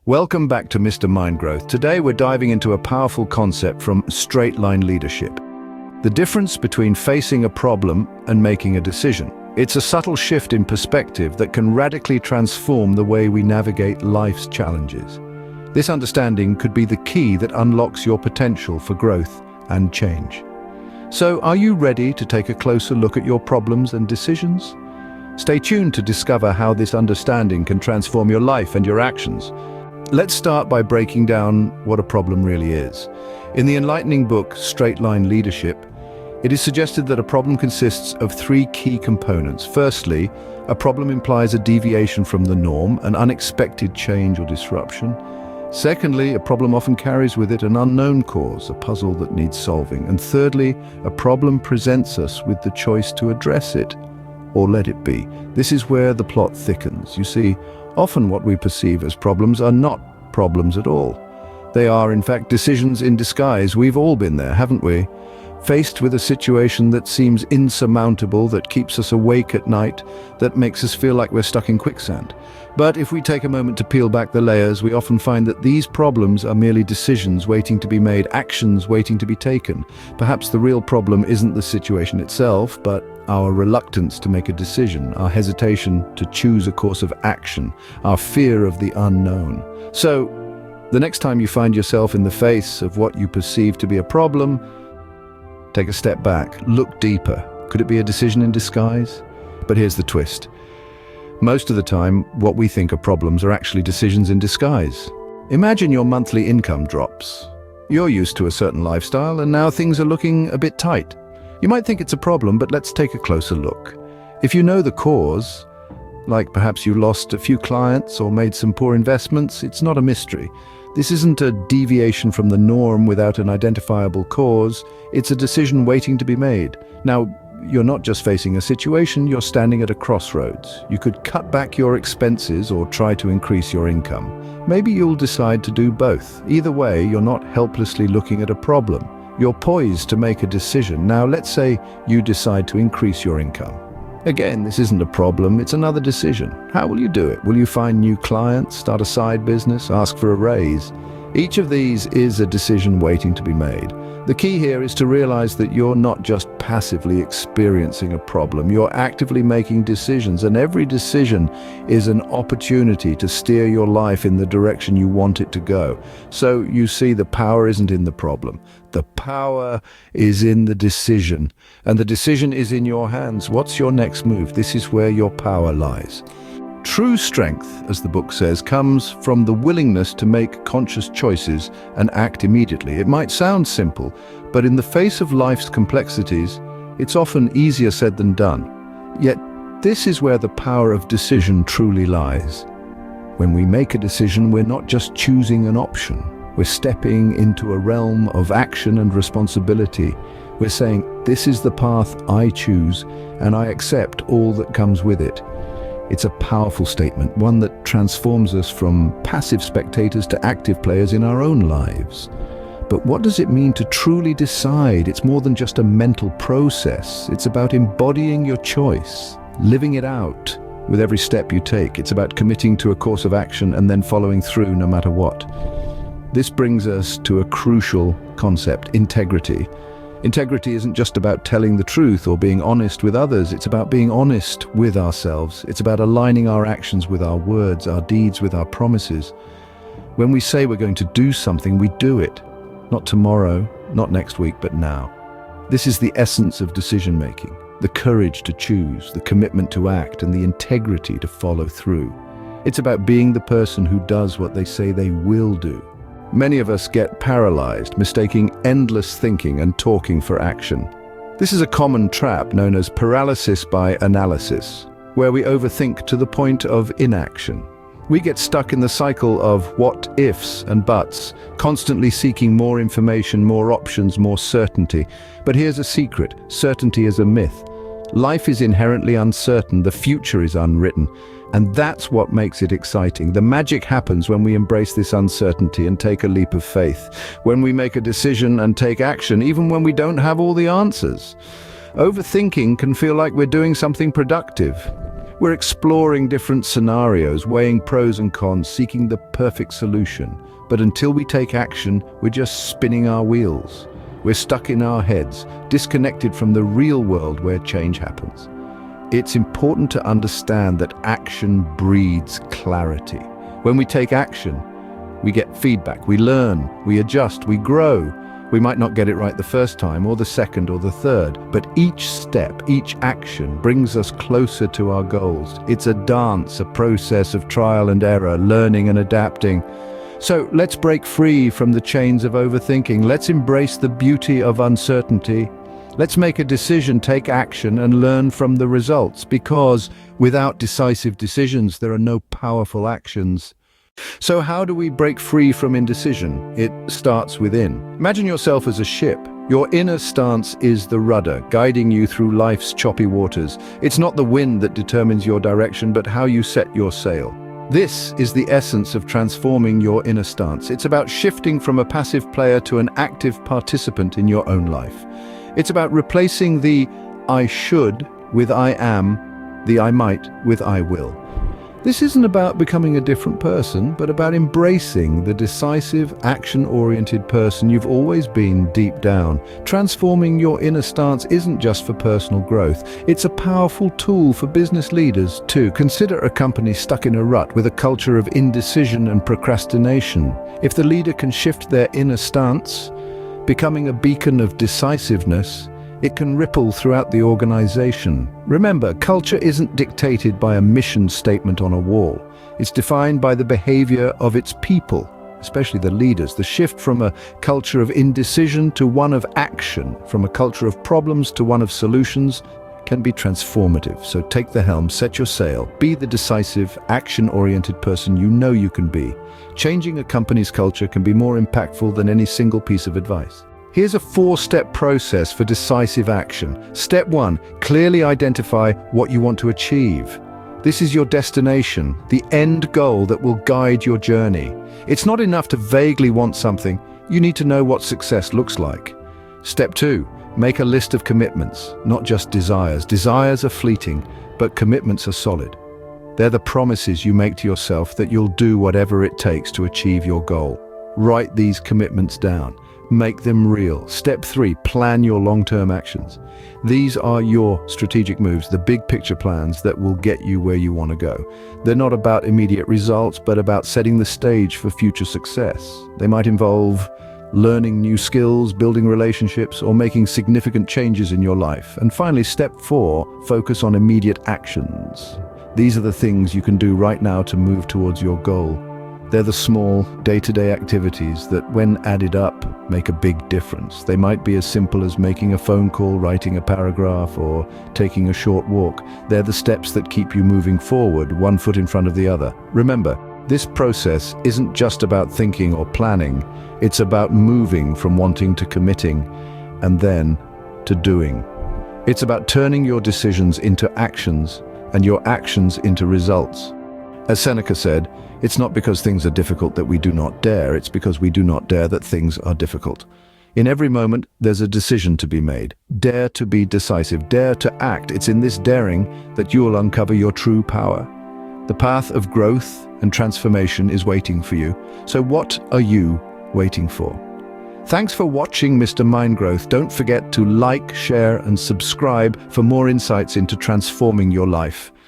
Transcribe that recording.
Welcome back to Mr. Mindgrowth. Today we're diving into a powerful concept from Staight-line leadership. The difference between facing a problem and making a decision. It's a subtle shift in perspective that can radically transform the way we navigate life's challenges. This understanding could be the key that unlocks your potential for growth and change. So, are you ready to take a closer look at your problems and decisions? Stay tuned to discover how this understanding can transform your life and your actions. Let's start by breaking down what a problem really is. In the enlightening book, Staight-line Leadership, it is suggested that a problem consists of three key components. Firstly, a problem implies a deviation from the norm, an unexpected change or disruption. Secondly, a problem often carries with it an unknown cause, a puzzle that needs solving. And thirdly, a problem presents us with the choice to address it or let it be. This is where the plot thickens. You see, often what we perceive as problems are not problems at all. They are, in fact, decisions in disguise. We've all been there, haven't we? Faced with a situation that seems insurmountable, that keeps us awake at night, that makes us feel like we're stuck in quicksand. But if we take a moment to peel back the layers, we often find that these problems are merely decisions waiting to be made, actions waiting to be taken. Perhaps the real problem isn't the situation itself, but our reluctance to make a decision, our hesitation to choose a course of action, our fear of the unknown. So, the next time you find yourself in the face of what you perceive to be a problem, take a step back, look deeper. Could it be a decision in disguise? But here's the twist. Most of the time, what we think are problems are actually decisions in disguise. Imagine your monthly income drops. You're used to a certain lifestyle, and now things are looking a bit tight. You might think it's a problem, but let's take a closer look. If you know the cause, like perhaps you lost a few clients or made some poor investments, it's not a mystery. This isn't a deviation from the norm without an identifiable cause. It's a decision waiting to be made. Now, you're not just facing a situation, you're standing at a crossroads. You could cut back your expenses or try to increase your income. Maybe you'll decide to do both. Either way, you're not helplessly looking at a problem. You're poised to make a decision. Now, let's say you decide to increase your income. Again, this isn't a problem, it's another decision. How will you do it? Will you find new clients, start a side business, ask for a raise? Each of these is a decision waiting to be made. The key here is to realize that you're not just passively experiencing a problem, you're actively making decisions, and every decision is an opportunity to steer your life in the direction you want it to go. So you see, the power isn't in the problem. The power is in the decision, and the decision is in your hands. What's your next move? This is where your power lies. True strength, as the book says, comes from the willingness to make conscious choices and act immediately. It might sound simple, but in the face of life's complexities, it's often easier said than done. Yet, this is where the power of decision truly lies. When we make a decision, we're not just choosing an option. We're stepping into a realm of action and responsibility. We're saying, this is the path I choose, and I accept all that comes with it. It's a powerful statement, one that transforms us from passive spectators to active players in our own lives. But what does it mean to truly decide? It's more than just a mental process. It's about embodying your choice, living it out with every step you take. It's about committing to a course of action and then following through no matter what. This brings us to a crucial concept: integrity. Integrity isn't just about telling the truth or being honest with others. It's about being honest with ourselves. It's about aligning our actions with our words, our deeds with our promises. When we say we're going to do something, we do it. Not tomorrow, not next week, but now. This is the essence of decision-making: the courage to choose, the commitment to act, and the integrity to follow through. It's about being the person who does what they say they will do. Many of us get paralyzed, mistaking endless thinking and talking for action. This is a common trap known as paralysis by analysis, where we overthink to the point of inaction. We get stuck in the cycle of what-ifs and buts, constantly seeking more information, more options, more certainty. But here's a secret: certainty is a myth. Life is inherently uncertain, the future is unwritten. And that's what makes it exciting. The magic happens when we embrace this uncertainty and take a leap of faith, when we make a decision and take action, even when we don't have all the answers. Overthinking can feel like we're doing something productive, We're exploring different scenarios, weighing pros and cons, seeking the perfect solution. But until we take action, we're just spinning our wheels. We're stuck in our heads, disconnected from the real world where change happens. It's important to understand that action breeds clarity. When we take action, we get feedback, we learn, we adjust, we grow. We might not get it right the first time, or the second, or the third, but each step, each action brings us closer to our goals. It's a dance, a process of trial and error, learning and adapting. So let's break free from the chains of overthinking. Let's embrace the beauty of uncertainty. Let's make a decision, take action, and learn from the results, because without decisive decisions, there are no powerful actions. So how do we break free from indecision? It starts within. Imagine yourself as a ship. Your inner stance is the rudder, guiding you through life's choppy waters. It's not the wind that determines your direction, but how you set your sail. This is the essence of transforming your inner stance. It's about shifting from a passive player to an active participant in your own life. It's about replacing the I should with I am, the I might with I will. This isn't about becoming a different person, but about embracing the decisive, action-oriented person you've always been deep down. Transforming your inner stance isn't just for personal growth. It's a powerful tool for business leaders too. Consider a company stuck in a rut with a culture of indecision and procrastination. If the leader can shift their inner stance, becoming a beacon of decisiveness, it can ripple throughout the organization. Remember, culture isn't dictated by a mission statement on a wall. It's defined by the behavior of its people, especially the leaders. The shift from a culture of indecision to one of action, from a culture of problems to one of solutions, can be transformative. So take the helm, set your sail, be the decisive, action-oriented person you know you can be. Changing a company's culture can be more impactful than any single piece of advice. Here's a 4-step process for decisive action. Step 1, clearly identify what you want to achieve. This is your destination, the end goal that will guide your journey. It's not enough to vaguely want something, you need to know what success looks like. Step 2, make a list of commitments, not just desires. Desires are fleeting, but commitments are solid. They're the promises you make to yourself that you'll do whatever it takes to achieve your goal. Write these commitments down. Make them real. Step 3, plan your long-term actions. These are your strategic moves, the big picture plans that will get you where you want to go. They're not about immediate results, but about setting the stage for future success. They might involve learning new skills, building relationships, or making significant changes in your life. And finally, step 4, focus on immediate actions. These are the things you can do right now to move towards your goal. They're the small, day-to-day activities that, when added up, make a big difference. They might be as simple as making a phone call, writing a paragraph, or taking a short walk. They're the steps that keep you moving forward, one foot in front of the other. Remember, this process isn't just about thinking or planning. It's about moving from wanting to committing, and then to doing. It's about turning your decisions into actions, and your actions into results. As Seneca said, it's not because things are difficult that we do not dare, it's because we do not dare that things are difficult. In every moment, there's a decision to be made. Dare to be decisive, dare to act. It's in this daring that you will uncover your true power. The path of growth and transformation is waiting for you. So what are you waiting for? Thanks for watching Mr. Mindgrowth. Don't forget to like, share, and subscribe for more insights into transforming your life.